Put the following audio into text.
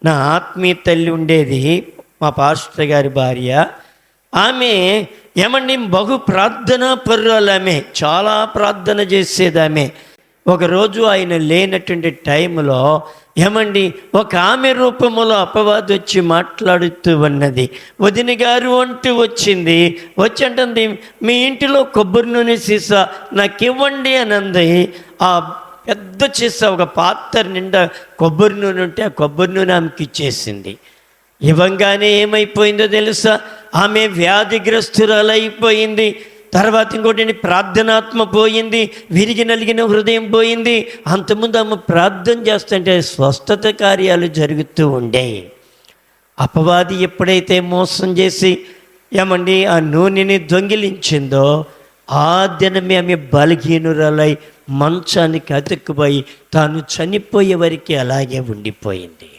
నా ఆత్మీయ తల్లి ఉండేది, మా పాస్టర్ గారి భార్య. ఆమె ఏమండి బహు ప్రార్థన పరురాలు. ఆమె చాలా ప్రార్థన చేసేది. ఆమె ఒకరోజు ఆయన లేనటువంటి టైంలో ఏమండి ఒక ఆమె రూపంలో అపవాది వచ్చి మాట్లాడుతూ ఉన్నది. వదిన గారు అంటూ వచ్చింది. వచ్చి అంటుంది, మీ ఇంటిలో కొబ్బరి నూనె సీసా నాకు ఇవ్వండి అని అంది. ఆ పెద్ద సీసా ఒక పాత్ర నిండా కొబ్బరి నూనె ఉంటే ఆ కొబ్బరి నూనె ఆమెకి ఇచ్చేసింది. ఇవ్వంగానే ఏమైపోయిందో తెలుసా? ఆమె వ్యాధిగ్రస్తురాలైపోయింది. తర్వాత ఇంకోటి ప్రార్థనాత్మ పోయింది, విరిగి నలిగిన హృదయం పోయింది. అంతకుముందు ఆమె ప్రార్థన చేస్తుంటే స్వస్థత కార్యాలు జరుగుతూ ఉండేవి. అపవాది ఎప్పుడైతే మోసం చేసి ఏమండి ఆ నూనెని దొంగిలించిందో ఆ దినమే ఆమె బలహీనురాలై మంచానికి అతుక్కుపోయి తాను చనిపోయే వరకు అలాగే ఉండిపోయింది.